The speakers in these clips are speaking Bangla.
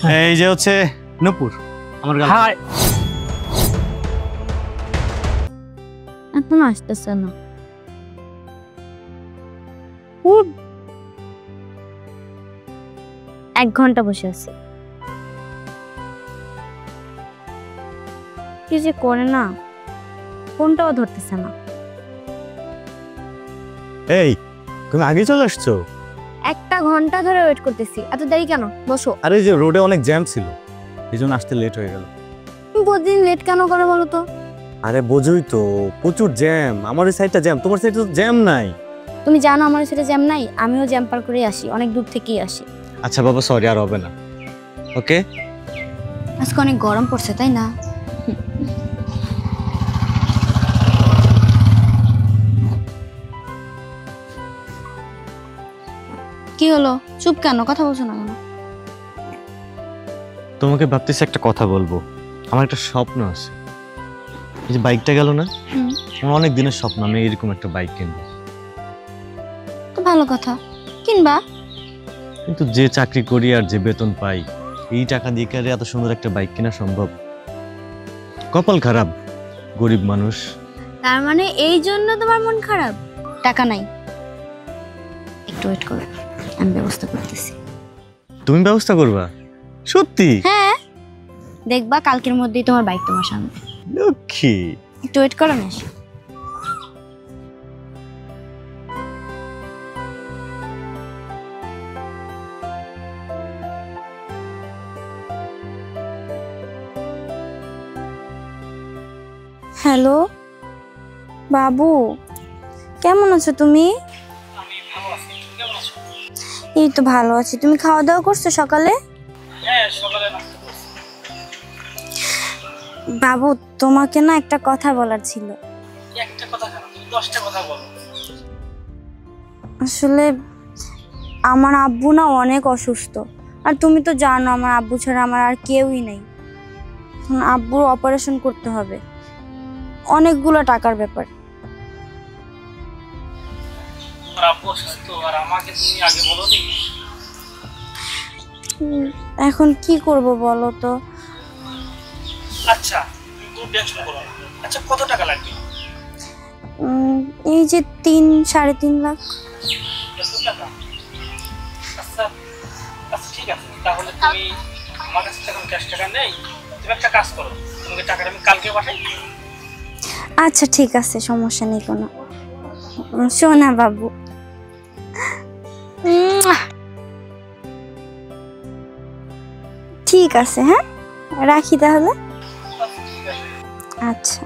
এই যে হচ্ছে নূপুর আমার হাই এখন আসতেছে না। এক ঘন্টা বসে আছি, কি যে করে না, ফোনটাও ধরতেছে না। এই তুমি আগে চলে আসছো? একটা ঘন্টা ধরে ওয়েট করতেছি, এত দেরি কেন? বসো। আরে যে রোডে অনেক জ্যাম ছিল, এই জন্য আসতে লেট হয়ে গেল। তুমি প্রতিদিন লেট কেন করে বলো তো? আরে বোঝোই তো, প্রচুর জ্যাম। আমার এই সাইডটা জ্যাম, তোমার সাইডে তো জ্যাম নাই। তুমি জানো আমার সাথে জ্যাম নাই, আমিও জ্যাম পার করে আসি, অনেক দূর থেকেই আসি। আচ্ছা বাবা, সরি, আর হবে না। ওকে। আজকে অনেক গরম পড়ছে, তাই না? কি হলো, চুপ কেন? কথা বলছো না কেন? তোমাকে ভাবতেছি একটা কথা বলবো। আমার একটা স্বপ্ন আছে। এই যে বাইকটা গেল না, আমার অনেক দিনের স্বপ্ন আমি এরকম একটা বাইক কিনবো। তো ভালো কথা, কিনবা। কিন্তু যে চাকরি করি আর যে বেতন পাই, এই টাকা দিয়ে কি আর এত সুন্দর একটা বাইক কেনা সম্ভব? কপাল খারাপ, গরিব মানুষ। তার মানে এই জন্য তোমার মন খারাপ? টাকা নাই, একটু ওয়েট করো, আমি ব্যবস্থা করতেছি। তুমি ব্যবস্থা করবা? সত্যি? হ্যাঁ, দেখবা কালকের মধ্যেই তোমার বাইক তোমার সামনে। লক্ষ্মী। একটু ওয়েট করো না। হ্যালো বাবু, কেমন আছো তুমি? এই তো ভালো আছি। তুমি খাওয়া দাওয়া করছো সকালে? হ্যাঁ, সকালে নাস্তা করছি। বাবু, তোমাকে না একটা কথা বলার ছিল। একটা কথা কেন, তুমি 10টা কথা বলো। আসলে আমার আব্বু না অনেক অসুস্থ, আর তুমি তো জানো আমার আব্বু ছাড়া আমার আর কেউই নেই। আব্বুর অপারেশন করতে হবে, অনেকগুলো টাকার ব্যাপার। আর আব্বু অসুস্থ, আর আমাকে তুমি আগে বলোনি? এখন কি করব বলো তো? আচ্ছা, তুমি টেনশন করো না। আচ্ছা, কত টাকা লাগবে? এই যে 3-3.5 লাখ। এত টাকা? আচ্ছা আচ্ছা, ঠিক আছে, তাহলে তুমি আমার কাছে এখন ক্যাশ টাকা নেই। তুমি একটা কাজ করো, তোমাকে টাকাটা আমি কালকে পাঠাই। আচ্ছা ঠিক আছে, সমস্যা নেই কোনো। শোনা বাবু, ঠিক আছে, হ্যাঁ রাখি তাহলে। আচ্ছা।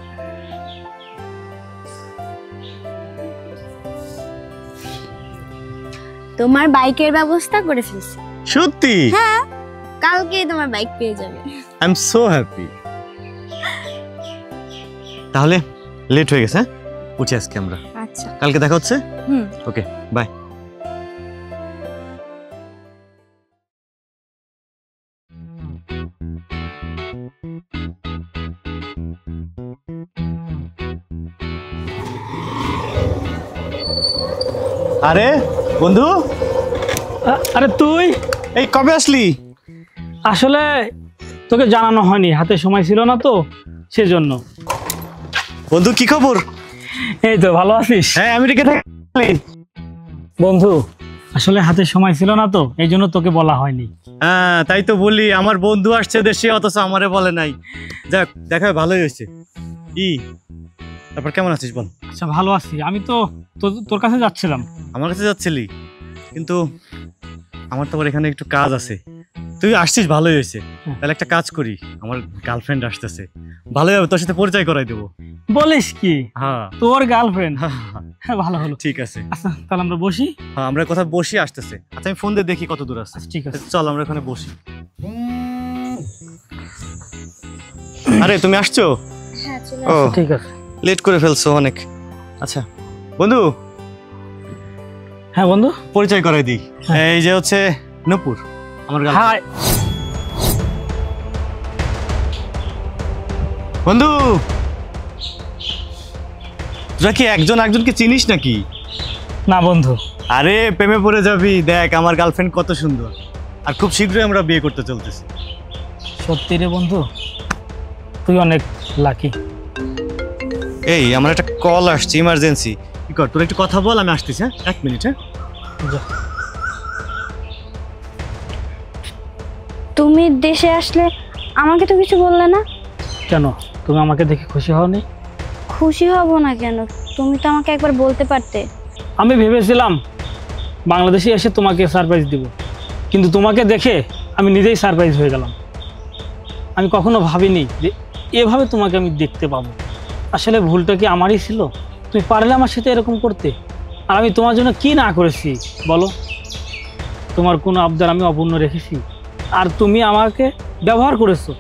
তোমার বাইকের ব্যবস্থা করে ফেলছি। সত্যি? হ্যাঁ, কালকেই তোমার বাইক পেয়ে যাবে। I am so happy. তাহলে লেট হয়ে গেছে, উঠি আজকে আমরা। আচ্ছা, কালকে দেখা হচ্ছে। ওকে, বাই। আরে বন্ধু, আরে তুই এই কবে আসলি? আসলে তোকে জানানো হয়নি, হাতে সময় ছিল না তো, সেজন্য। বন্ধু কি খবর? এই তো ভালো আছিস? হ্যাঁ, আমেরিকা থেকে। বন্ধু আসলে হাতে সময় ছিল না তো, এই জন্য তোকে বলা হয়নি। হ্যাঁ তাই তো বলি, আমার বন্ধু আসছে দেশে, অথচ আমারে বলে নাই। যাক, দেখা ভালোই হয়েছে। কি তারপর কেমন আছিস বল? আচ্ছা ভালো আছি। আমি তো তোর কাছে যাচ্ছিলাম। আমার কাছে যাচ্ছিলি? কিন্তু আমার তো আবার এখানে একটু কাজ আছে। তুই আসছিস, ভালোই হয়েছে। তাহলে একটা কাজ করি, আমার গার্লফ্রেন্ড আসতেছে, ভালোই হবে, তোর সাথে পরিচয় করাই দেবো। বলিস কি? হ্যাঁ, তোর গার্লফ্রেন্ড? হ্যাঁ ভালো হলো। ঠিক আছে। আচ্ছা তাহলে আমরা বসি। হ্যাঁ, আমরা কোথাও বসি, আসতেছে। আচ্ছা আমি ফোন দিয়ে দেখি কত দূর আছে। ঠিক আছে, চল আমরা ওখানে বসি। আরে তুমি আসছো? হ্যাঁ চলে ও ঠিক আছে। লেট করে ফেলছো অনেক। আচ্ছা বন্ধু, হ্যাঁ বন্ধু, পরিচয় করাই দিই। এই যে হচ্ছে নূপুর আমার গার্লফ্রেন্ড। হাই বন্ধু, তোরা কি একজন একজনকে চিনিস নাকি? না বন্ধু। আরে প্রেমে পড়ে যাবি, দেখ আমার গার্লফ্রেন্ড কত সুন্দর। আর খুব শীঘ্রই আমরা বিয়ে করতে চলতেছি। সত্যি রে বন্ধু, তুই অনেক লাকি। এই আমার একটা কল আসছে ইমার্জেন্সি, কি কর তোর একটু কথা বল, আমি আসতেছি। হ্যাঁ 1 মিনিট। হ্যাঁ তুমি দেশে আসলে আমাকে তো কিছু বললে না। কেন, তুমি আমাকে দেখে খুশি হওনি? খুশি হব না কেন? তুমি তো আমাকে একবার বলতে পারতে। আমি ভেবেছিলাম বাংলাদেশে এসে তোমাকে সারপ্রাইজ দিব, কিন্তু তোমাকে দেখে আমি নিজেই সারপ্রাইজ হয়ে গেলাম। আমি কখনো ভাবিনি যে এভাবে তোমাকে আমি দেখতে পাবো। আসলে ভুলটা কি আমারই ছিল? তুমি পারলে আমার সাথে এরকম করতে? আর আমি তোমার জন্য কি না করেছি বলো? তোমার কোনো আবদার আমি অপূর্ণ রেখেছি? আর তুমি আমাকে ব্যবহার করেছো,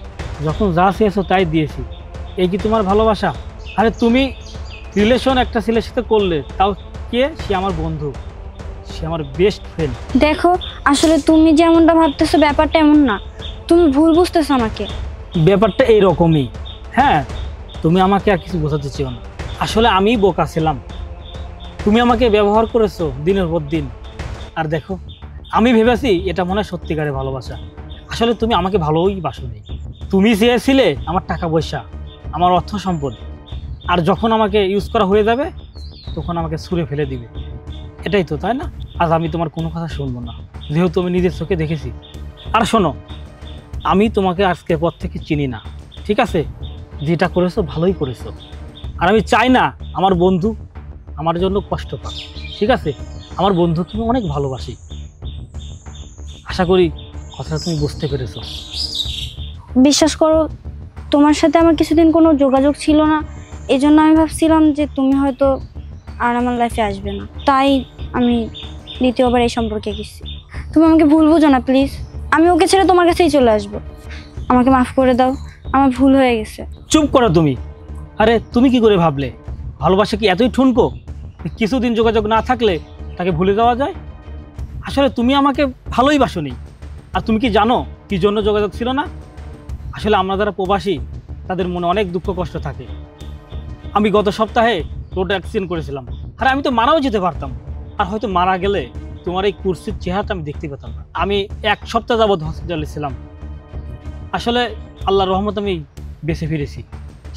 যখন যা চেয়েছো তাই দিয়েছি। এই কি তোমার ভালোবাসা? আরে তুমি রিলেশন একটা ছেলের সাথে করলে, তাও কে? সে আমার বন্ধু, সে আমার বেস্ট ফ্রেন্ড। দেখো, আসলে তুমি যেমনটা ভাবতেছো ব্যাপারটা এমন না, তুমি ভুল বুঝতেছো আমাকে। ব্যাপারটা এইরকমই। হ্যাঁ, তুমি আমাকে আর কিছু বোঝাতে চেও না। আসলে আমি বোকা ছিলাম, তুমি আমাকে ব্যবহার করেছো দিনের পর দিন। আর দেখো, আমি ভেবেছি এটা মনে হয় সত্যিকারের ভালোবাসা। আসলে তুমি আমাকে ভালোই বাসোনি। তুমি চেয়েছিলে আমার টাকা পয়সা, আমার অর্থ সম্পদ, আর যখন আমাকে ইউজ করা হয়ে যাবে তখন আমাকে ছুঁড়ে ফেলে দিবে। এটাই তো, তাই না? আজ আমি তোমার কোনো কথা শুনবো না, যেহেতু আমি নিজের চোখে দেখেছি। আর শোনো, আমি তোমাকে আজকের পর থেকে চিনি না, ঠিক আছে? যেটা করেছো ভালোই করেছো। আর আমি চাই না আমার বন্ধু আমার জন্য কষ্ট পাক, ঠিক আছে? আমার বন্ধুকে আমি অনেক ভালোবাসি। আশা করি কথাটা তুমি বুঝতে পেরেছো। বিশ্বাস করো, তোমার সাথে আমার কিছুদিন কোনো যোগাযোগ ছিল না, এই জন্য আমি ভাবছিলাম যে তুমি হয়তো আর আমার লাইফে আসবে না, তাই আমি দ্বিতীয়বার এই সম্পর্কে গেছি। তুমি আমাকে ভুল বুঝো না প্লিজ, আমি ওকে ছেড়ে তোমার কাছেই চলে আসবো। আমাকে মাফ করে দাও, আমার ভুল হয়ে গেছে। চুপ করো তুমি। আরে তুমি কি করে ভাবলে ভালোবাসা কি এতই ঠুনকো? কিছুদিন যোগাযোগ না থাকলে তাকে ভুলে যাওয়া যায়? আসলে তুমি আমাকে ভালোই বাসোনি। আর তুমি কি জানো কি জন্য যোগাযোগ ছিল না? আসলে আমরা যারা প্রবাসী তাদের মনে অনেক দুঃখ কষ্ট থাকে। আমি গত সপ্তাহে রোড অ্যাক্সিডেন্ট করেছিলাম, আর আমি তো মারাও যেতে পারতাম। আর হয়তো মারা গেলে তোমার এই কুর্সির চেহারাটা আমি দেখতে পেতাম না। আমি 1 সপ্তাহ যাবৎ হসপিটালে ছিলাম। আসলে আল্লাহর রহমত আমি বেঁচে ফিরেছি,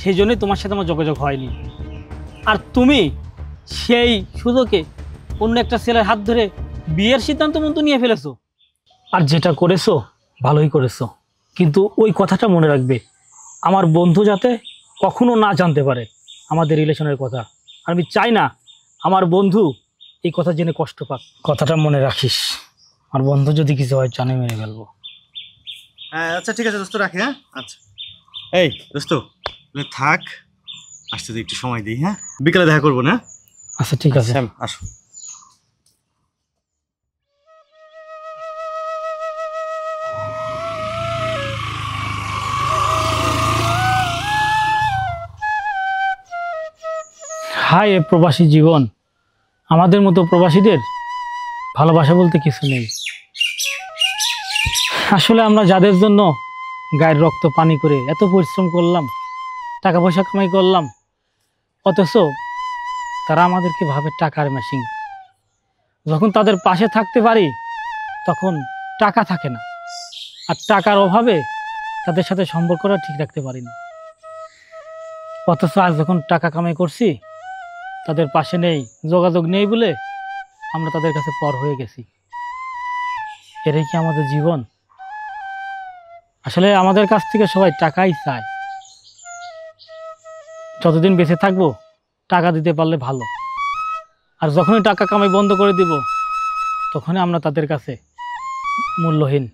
সেই জন্যই তোমার সাথে আমার যোগাযোগ হয়নি। আর তুমি সেই সুযোগে অন্য একটা ছেলের হাত ধরে বিয়ের সিদ্ধান্ত মতো নিয়ে ফেলেছো। আর যেটা করেছো ভালোই করেছো, কিন্তু ওই কথাটা মনে রাখবে, আমার বন্ধু যাতে কখনো না জানতে পারে আমাদের রিলেশনের কথা। আর আমি চাই না আমার বন্ধু এই কথা জেনে কষ্ট পাক। কথাটা মনে রাখিস, আমার বন্ধু যদি কিছু হয় জানে মেরে ফেলবো। হ্যাঁ আচ্ছা ঠিক আছে দোস্ত, রাখি। হ্যাঁ আচ্ছা। এই দোস্ত তুমি থাক, আসতে তো একটু সময় দিই। হ্যাঁ বিকেলে দেখা করবো না? আচ্ছা ঠিক আছে। আসো। হাই এ প্রবাসী জীবন, আমাদের মতো প্রবাসীদের ভালোবাসা বলতে কিছু নেই। আসলে আমরা যাদের জন্য গায়ের রক্ত পানি করে এত পরিশ্রম করলাম, টাকা পয়সা কামাই করলাম, অথচ তারা আমাদেরকে ভাবে টাকার মেশিন। যখন তাদের পাশে থাকতে পারি তখন টাকা থাকে না, আর টাকার অভাবে তাদের সাথে সম্পর্কটা ঠিক রাখতে পারি না। অথচ আজ যখন টাকা কামাই করছি, তাদের পাশে নেই, যোগাযোগ নেই বলে আমরা তাদের কাছে পর হয়ে গেছি। এটাই কি আমাদের জীবন? আসলে আমাদের কাছ থেকে সবাই টাকাই চায়। যতদিন বেঁচে থাকবো টাকা দিতে পারলে ভালো, আর যখনই টাকা কামাই বন্ধ করে দিব তখনই আমরা তাদের কাছে মূল্যহীন।